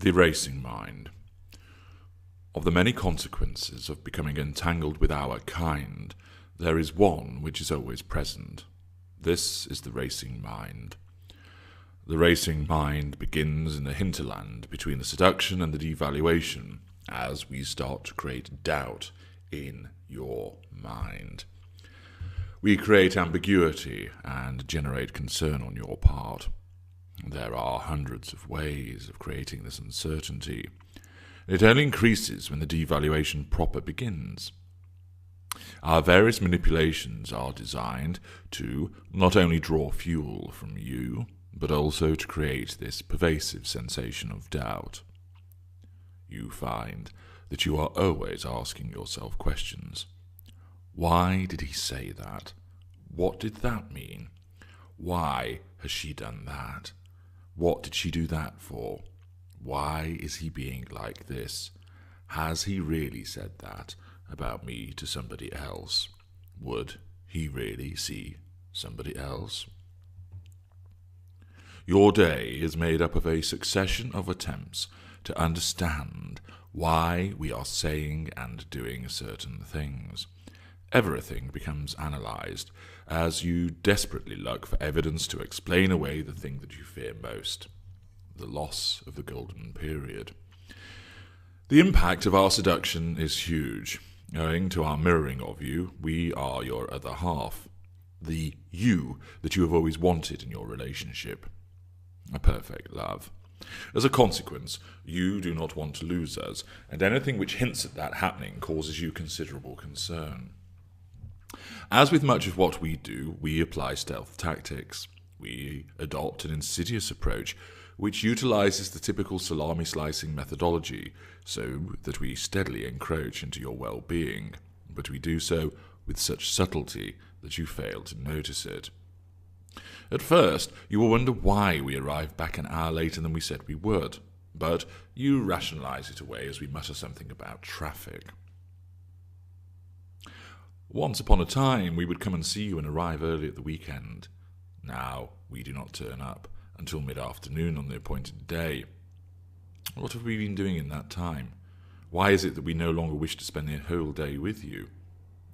The racing mind. Of the many consequences of becoming entangled with our kind, there is one which is always present. This is the racing mind. The racing mind begins in the hinterland between the seduction and the devaluation, as we start to create doubt in your mind. We create ambiguity and generate concern on your part. There are hundreds of ways of creating this uncertainty. It only increases when the devaluation proper begins. Our various manipulations are designed to not only draw fuel from you, but also to create this pervasive sensation of doubt. You find that you are always asking yourself questions. Why did he say that? What did that mean? Why has she done that? What did she do that for? Why is he being like this? Has he really said that about me to somebody else? Would he really see somebody else? Your day is made up of a succession of attempts to understand why we are saying and doing certain things. Everything becomes analysed as you desperately look for evidence to explain away the thing that you fear most, the loss of the golden period. The impact of our seduction is huge. Owing to our mirroring of you, we are your other half, the you that you have always wanted in your relationship. A perfect love. As a consequence, you do not want to lose us, and anything which hints at that happening causes you considerable concern. As with much of what we do, we apply stealth tactics. We adopt an insidious approach which utilizes the typical salami-slicing methodology so that we steadily encroach into your well-being, but we do so with such subtlety that you fail to notice it. At first, you will wonder why we arrived back an hour later than we said we would, but you rationalize it away as we mutter something about traffic. Once upon a time, we would come and see you and arrive early at the weekend. Now, we do not turn up until mid-afternoon on the appointed day. What have we been doing in that time? Why is it that we no longer wish to spend the whole day with you?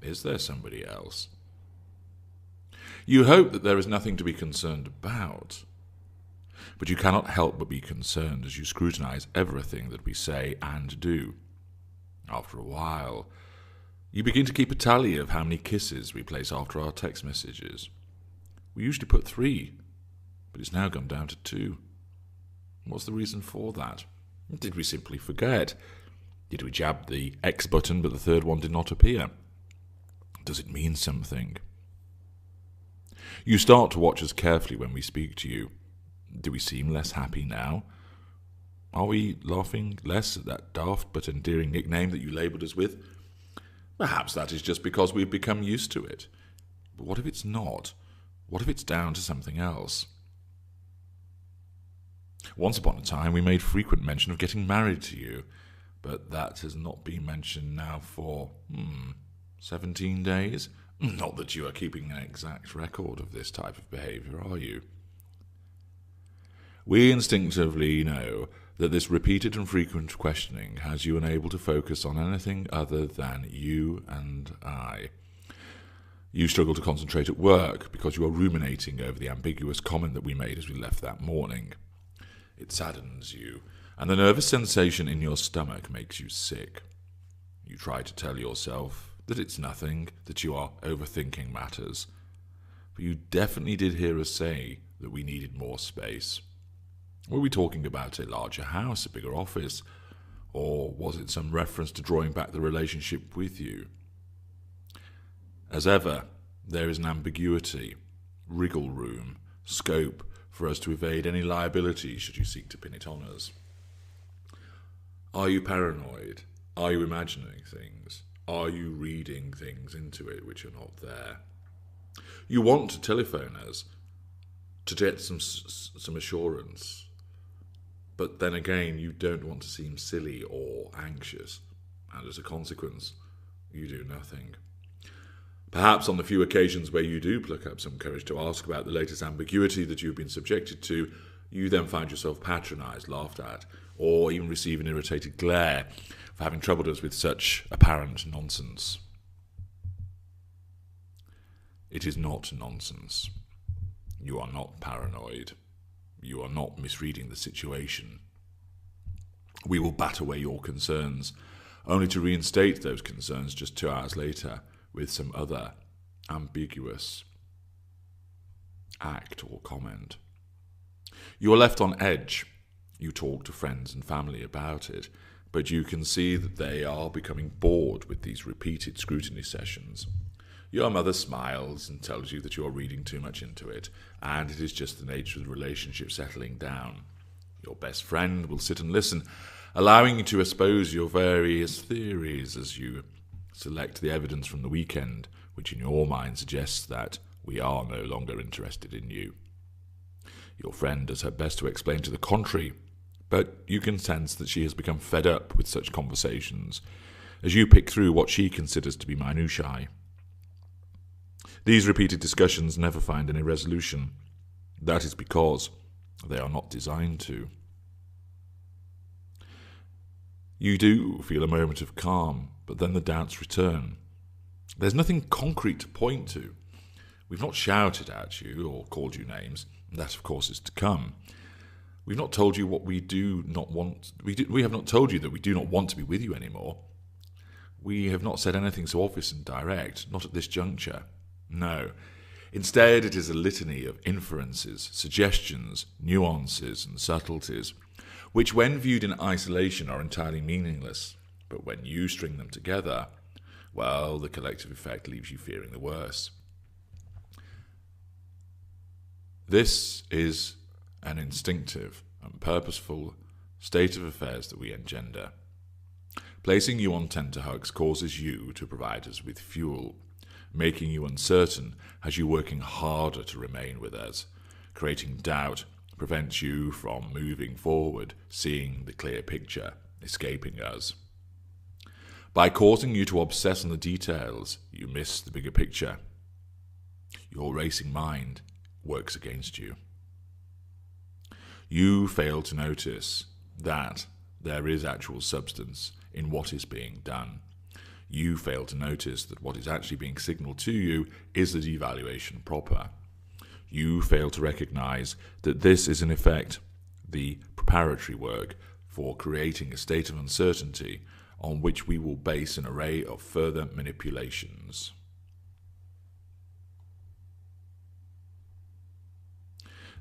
Is there somebody else? You hope that there is nothing to be concerned about, but you cannot help but be concerned as you scrutinize everything that we say and do. After a while, you begin to keep a tally of how many kisses we place after our text messages. We usually put 3, but it's now gone down to 2. What's the reason for that? Did we simply forget? Did we jab the X button but the third one did not appear? Does it mean something? You start to watch us carefully when we speak to you. Do we seem less happy now? Are we laughing less at that daft but endearing nickname that you labelled us with? Perhaps that is just because we've become used to it. But what if it's not? What if it's down to something else? Once upon a time we made frequent mention of getting married to you, but that has not been mentioned now for, 17 days? Not that you are keeping an exact record of this type of behaviour, are you? We instinctively know that this repeated and frequent questioning has you unable to focus on anything other than you and I. You struggle to concentrate at work because you are ruminating over the ambiguous comment that we made as we left that morning. It saddens you, and the nervous sensation in your stomach makes you sick. You try to tell yourself that it's nothing, that you are overthinking matters, but you definitely did hear us say that we needed more space. Were we talking about a larger house, a bigger office, or was it some reference to drawing back the relationship with you? As ever, there is an ambiguity, wriggle room, scope for us to evade any liability should you seek to pin it on us. Are you paranoid? Are you imagining things? Are you reading things into it which are not there? You want to telephone us to get some assurance, but then again you don't want to seem silly or anxious, and as a consequence you do nothing. Perhaps on the few occasions where you do pluck up some courage to ask about the latest ambiguity that you've been subjected to, You then find yourself patronised, laughed at, or even receive an irritated glare for having troubled us with such apparent nonsense. It is not nonsense. You are not paranoid. You are not misreading the situation. We will bat away your concerns, only to reinstate those concerns just 2 hours later with some other ambiguous act or comment. You are left on edge. You talk to friends and family about it, but you can see that they are becoming bored with these repeated scrutiny sessions. Your mother smiles and tells you that you are reading too much into it, and it is just the nature of the relationship settling down. Your best friend will sit and listen, allowing you to espouse your various theories as you select the evidence from the weekend, which in your mind suggests that we are no longer interested in you. Your friend does her best to explain to the contrary, but you can sense that she has become fed up with such conversations as you pick through what she considers to be minutiae. These repeated discussions never find any resolution. That is because they are not designed to. You do feel a moment of calm, but then the doubts return. There's nothing concrete to point to. We've not shouted at you or called you names. That, of course, is to come. We've not told you what we do not want. We have not told you that we do not want to be with you anymore. We have not said anything so obvious and direct, not at this juncture. No. Instead, it is a litany of inferences, suggestions, nuances, and subtleties, which when viewed in isolation are entirely meaningless, but when you string them together, well, the collective effect leaves you fearing the worst. This is an instinctive and purposeful state of affairs that we engender. Placing you on tenterhooks causes you to provide us with fuel, making you uncertain as you working harder to remain with us. Creating doubt prevents you from moving forward, seeing the clear picture, escaping us. By causing you to obsess on the details, you miss the bigger picture. Your racing mind works against you. You fail to notice that there is actual substance in what is being done. You fail to notice that what is actually being signalled to you is the devaluation proper. You fail to recognise that this is in effect the preparatory work for creating a state of uncertainty on which we will base an array of further manipulations.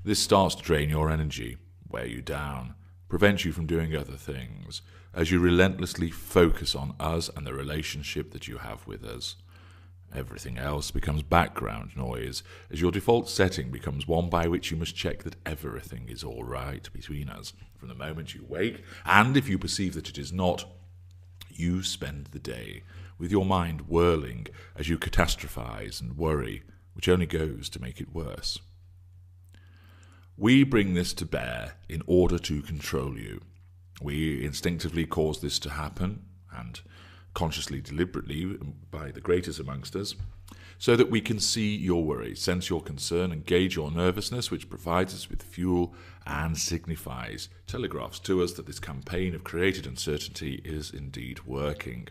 This starts to drain your energy, wear you down, prevent you from doing other things, as you relentlessly focus on us and the relationship that you have with us. Everything else becomes background noise, as your default setting becomes one by which you must check that everything is all right between us from the moment you wake, and if you perceive that it is not, you spend the day with your mind whirling as you catastrophize and worry, which only goes to make it worse. We bring this to bear in order to control you. We instinctively cause this to happen, and consciously, deliberately, by the greatest amongst us, so that we can see your worry, sense your concern, and gauge your nervousness, which provides us with fuel and signifies, telegraphs to us that this campaign of created uncertainty is indeed working.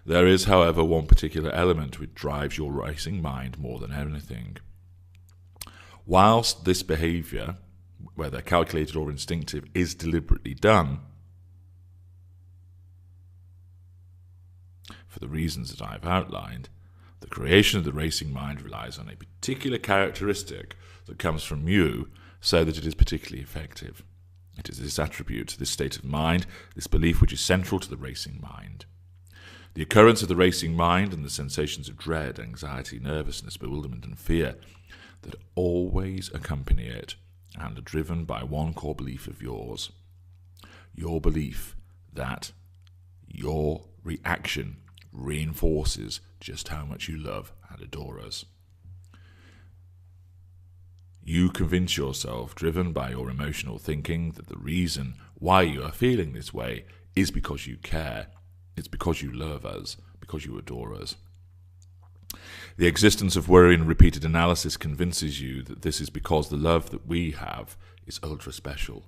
There is, however, one particular element which drives your racing mind more than anything. Whilst this behaviour, whether calculated or instinctive, is deliberately done, for the reasons that I have outlined, the creation of the racing mind relies on a particular characteristic that comes from you so that it is particularly effective. It is this attribute, this state of mind, this belief which is central to the racing mind. The occurrence of the racing mind and the sensations of dread, anxiety, nervousness, bewilderment and fear that always accompany it and are driven by one core belief of yours. Your belief that your reaction reinforces just how much you love and adore us. You convince yourself, driven by your emotional thinking, that the reason why you are feeling this way is because you care. It's because you love us, because you adore us. The existence of worry and repeated analysis convinces you that this is because the love that we have is ultra special.